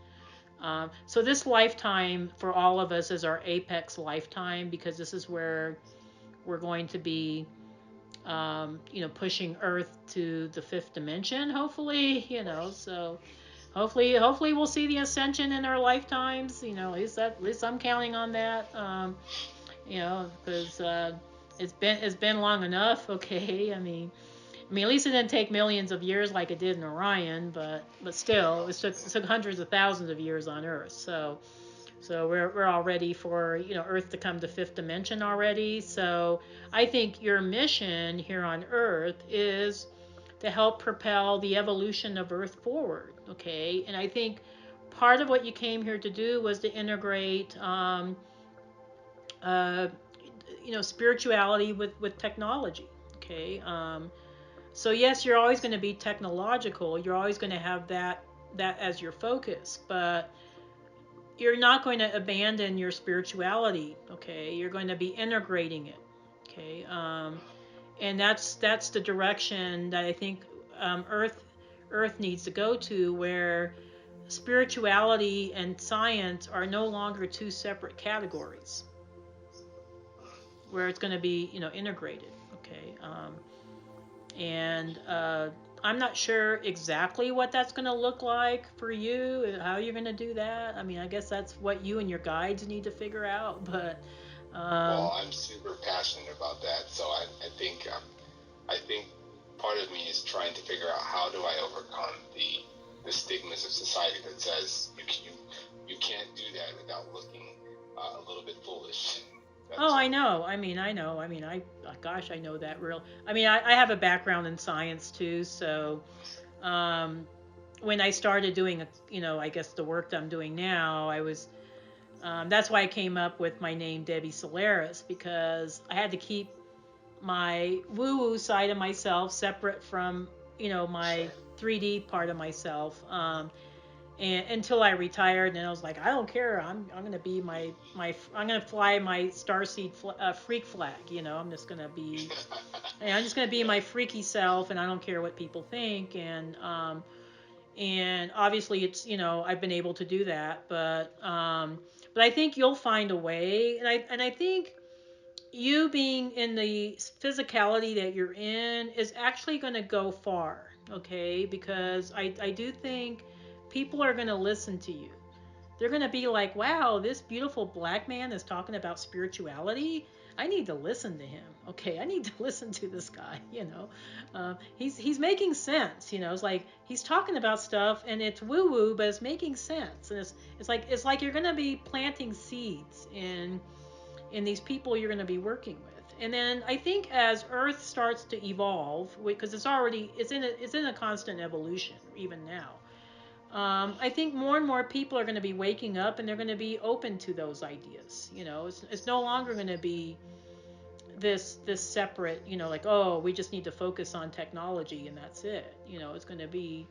so this lifetime for all of us is our apex lifetime, because this is where we're going to be, pushing Earth to the fifth dimension, hopefully, so hopefully we'll see the ascension in our lifetimes, at least I'm counting on that. Because it's been long enough. Okay, at least it didn't take millions of years like it did in Orion, but still, it took hundreds of thousands of years on Earth. So we're all ready for Earth to come to fifth dimension already. So I think your mission here on Earth is to help propel the evolution of Earth forward. Okay, and I think part of what you came here to do was to integrate. Uh, spirituality with technology. Okay, so yes, you're always going to be technological. You're always going to have that as your focus, but you're not going to abandon your spirituality. Okay, you're going to be integrating it. Okay, and that's the direction that I think Earth needs to go to, where spirituality and science are no longer two separate categories, where it's going to be integrated. Okay, and I'm not sure exactly what that's going to look like for you, how you're going to do that. I guess that's what you and your guides need to figure out. But Well, I'm super passionate about that, so I think part of me is trying to figure out how do I overcome the stigmas of society that says you can't do that without looking a little bit foolish. oh, I know. Gosh, I know that real. I have a background in science too, so um, when I started doing, I guess the work that I'm doing now, I was. That's why I came up with my name Debbie Solaris, because I had to keep my woo-woo side of myself separate from my 3D part of myself, and until I retired. And I was like, I don't care, I'm gonna be I'm gonna fly my Starseed freak flag. I'm just gonna be my freaky self, and I don't care what people think. And obviously I've been able to do that, but I think you'll find a way. And I think you being in the physicality that you're in is actually going to go far. Okay, because I do think people are going to listen to you. They're going to be like, wow, this beautiful black man is talking about spirituality. I need to listen to him. Okay, I need to listen to this guy. He's making sense. It's like he's talking about stuff and it's woo woo, but it's making sense. And it's like you're going to be planting seeds in these people you're going to be working with. And then I think as Earth starts to evolve, because it's in a constant evolution even now. I think more and more people are going to be waking up, and they're going to be open to those ideas. It's no longer going to be this separate. Like, oh, we just need to focus on technology and that's it. It's going to be,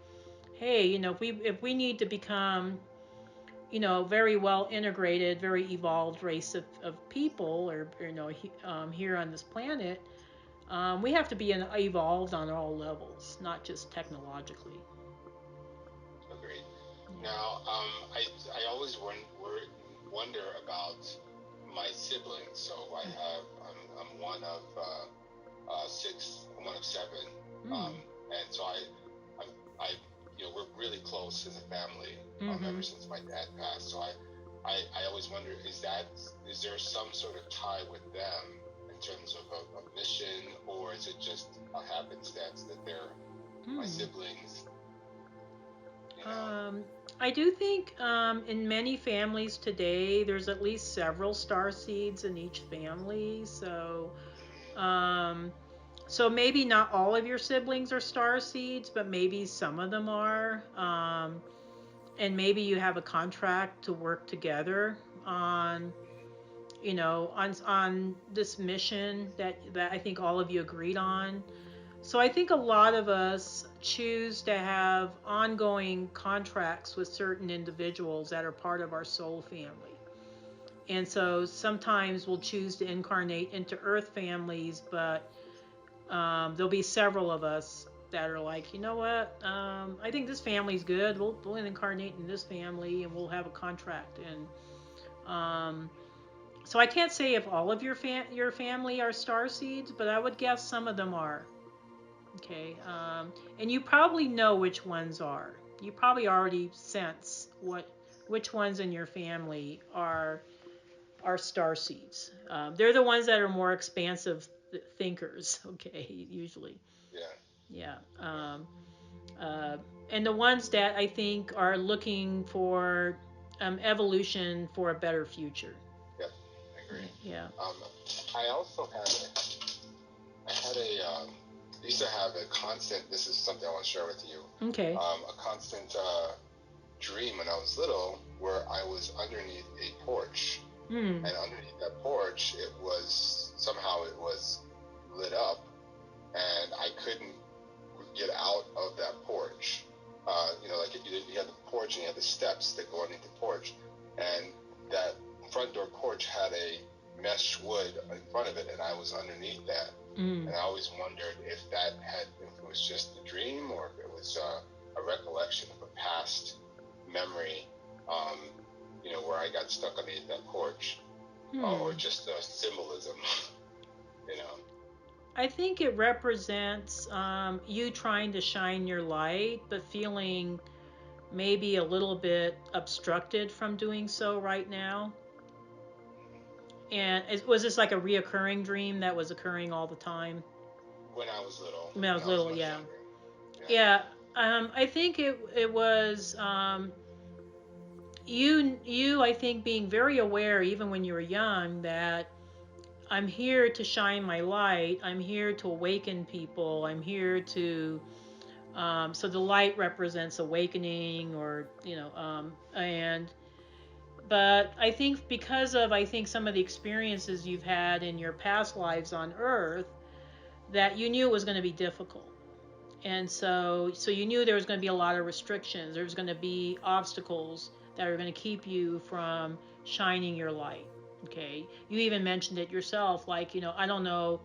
hey, if we need to become very well integrated, very evolved race of people, or here on this planet, we have to be evolved on all levels, not just technologically. Agreed. Now, I always wonder about my siblings. So I'm one of six, I'm one of seven, and so I we're really close as a family ever since my dad passed. So I always wonder, is there some sort of tie with them in terms of a mission, or is it just a happenstance that they're my siblings? I do think in many families today, there's at least several star seeds in each family. So maybe not all of your siblings are star seeds, but maybe some of them are. And maybe you have a contract to work together on this mission that I think all of you agreed on. So I think a lot of us choose to have ongoing contracts with certain individuals that are part of our soul family. And so sometimes we'll choose to incarnate into Earth families, but there'll be several of us that are like, you know what, I think this family's good. We'll incarnate in this family, and we'll have a contract. And so I can't say if all of your family are starseeds, but I would guess some of them are. Okay, and you probably know which ones are. You probably already sense which ones in your family are starseeds. They're the ones that are more expansive thinkers. Okay, usually. Yeah. Yeah. And the ones that I think are looking for evolution for a better future. Yep, I agree. Yeah. I also used to have a constant, this is something I want to share with you. Okay. A constant dream when I was little where I was underneath a porch. And underneath that porch, it was lit up, and I couldn't get out of that porch. Like you had the porch and you had the steps that go underneath the porch, and that front door porch had a mesh wood in front of it, and I was underneath that. And I always wondered if it was just a dream, or if it was a recollection of a past memory, where I got stuck underneath that porch, or just a symbolism, I think it represents you trying to shine your light, but feeling maybe a little bit obstructed from doing so right now. And was this like a reoccurring dream that was occurring all the time? When I was little. When I was little, yeah. Yeah. I think it was you I think being very aware even when you were young that I'm here to shine my light. I'm here to awaken people. I'm here to so the light represents awakening, or but I think because of some of the experiences you've had in your past lives on Earth, that you knew it was going to be difficult. And so you knew there was going to be a lot of restrictions. There was going to be obstacles that are going to keep you from shining your light. Okay. You even mentioned it yourself, like, I don't know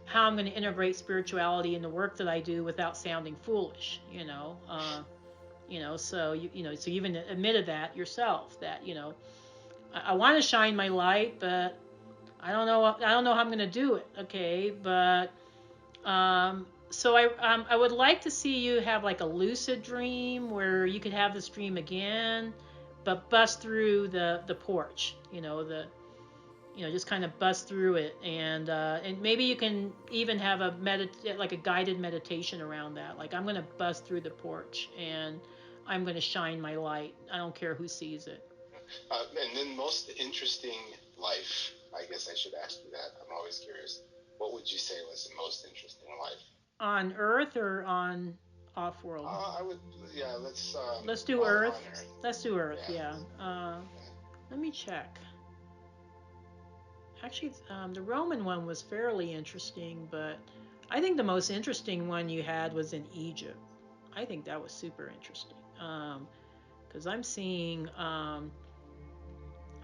how I'm going to integrate spirituality in the work that I do without sounding foolish, so so you even admitted that yourself, that, I want to shine my light, but I don't know how I'm going to do it. Okay. But, so I would like to see you have like a lucid dream where you could have this dream again, but bust through the porch, just kind of bust through it, and maybe you can even have like a guided meditation around that. Like, I'm going to bust through the porch and I'm going to shine my light. I don't care who sees it. And then most interesting life, I guess I should ask you that. I'm always curious. What would you say was the most interesting life? On Earth or on off-world? Let's do Earth. On Earth. Let's do Earth, yeah. Let me check. Actually, the Roman one was fairly interesting, but I think the most interesting one you had was in Egypt. I think that was super interesting. Because I'm seeing, let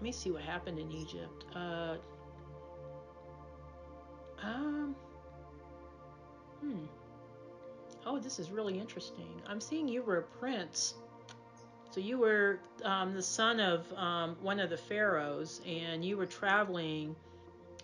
me see what happened in Egypt. Oh, this is really interesting. I'm seeing you were a prince. So you were the son of one of the pharaohs, and you were traveling.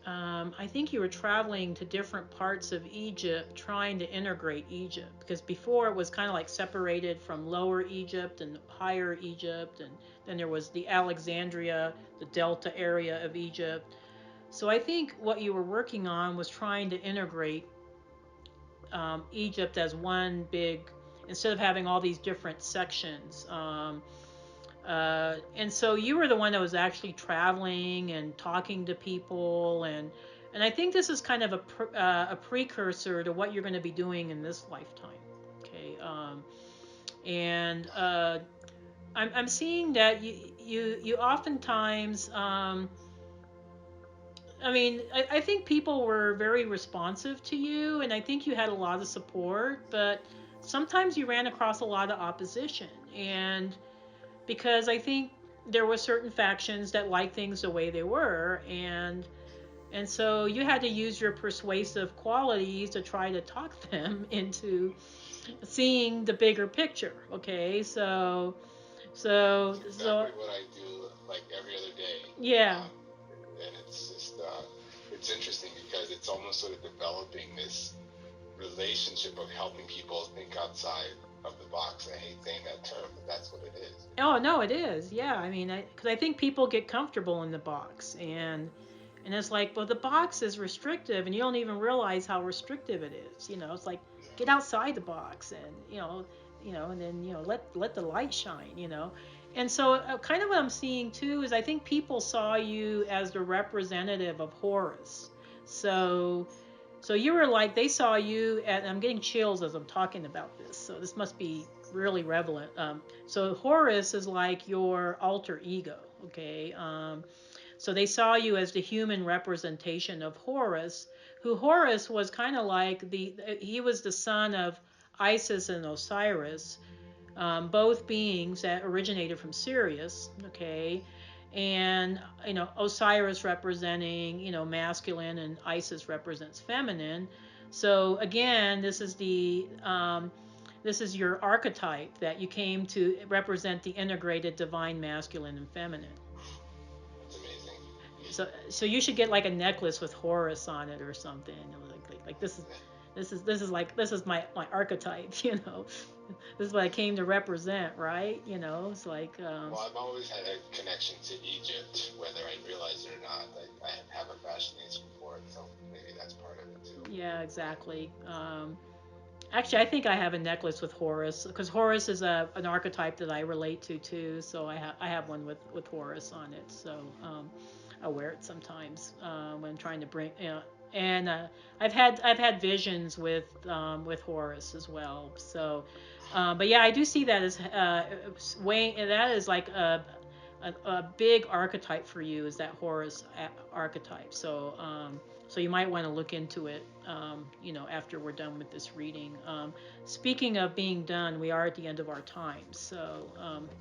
I think you were traveling to different parts of Egypt, trying to integrate Egypt, because before it was kind of like separated from Lower Egypt and Higher Egypt, and then there was the Alexandria, the Delta area of Egypt. So I think what you were working on was trying to integrate Egypt as one big, instead of having all these different sections. And so you were the one that was actually traveling and talking to people, and I think this is kind of a precursor to what you're going to be doing in this lifetime. Okay, and I'm seeing that you oftentimes. I think people were very responsive to you, and I think you had a lot of support, but sometimes you ran across a lot of opposition. And because I think there were certain factions that liked things the way they were, and so you had to use your persuasive qualities to try to talk them into seeing the bigger picture. Okay, so It's exactly what I do like every other day. Yeah. And it's just it's interesting because it's almost sort of developing this relationship of helping people think outside of the box. I hate saying that term, but that's what it is. Oh no, it is. Yeah, I mean, because I think people get comfortable in the box, and it's like, well, the box is restrictive, and you don't even realize how restrictive it is. It's like, get outside the box, and and then let the light shine. And so kind of what I'm seeing too is I think people saw you as the representative of Horus. So you were like, they saw you, and I'm getting chills as I'm talking about this. So this must be really relevant. So Horus is like your alter ego, okay? So they saw you as the human representation of Horus, who Horus was kind of like he was the son of Isis and Osiris, both beings that originated from Sirius, okay? And Osiris representing masculine, and Isis represents feminine. So again, this is your archetype, that you came to represent the integrated divine masculine and feminine. It's amazing. So you should get like a necklace with Horus on it or something. Like this is my archetype. This is what I came to represent, right? It's like. Well, I've always had a connection to Egypt, whether I realize it or not. I have a fascination for it, so maybe that's part of it too. Yeah, exactly. Actually, I think I have a necklace with Horus, because Horus is an archetype that I relate to too. So I have one with Horus on it. So I wear it sometimes when I'm trying to bring. And I've had visions with Horus as well. So, but yeah, I do see that as that is like a big archetype for you, is that Horus archetype. So so you might want to look into it, after we're done with this reading. Speaking of being done, we are at the end of our time. So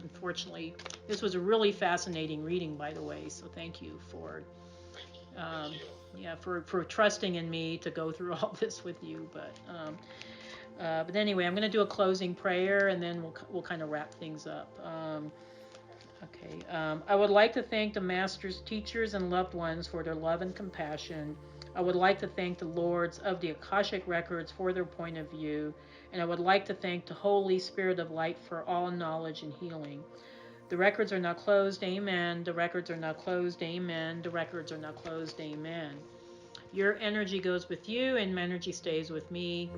unfortunately, this was a really fascinating reading, by the way. So thank you for. Thank you. Yeah, for trusting in me to go through all this with you. But anyway, I'm going to do a closing prayer, and then we'll kind of wrap things up. Okay. I would like to thank the masters, teachers, and loved ones for their love and compassion. I would like to thank the lords of the Akashic records for their point of view, and I would like to thank the Holy Spirit of Light for all knowledge and healing. The records are now closed, amen. The records are now closed, amen. The records are now closed, amen. Your energy goes with you, and my energy stays with me.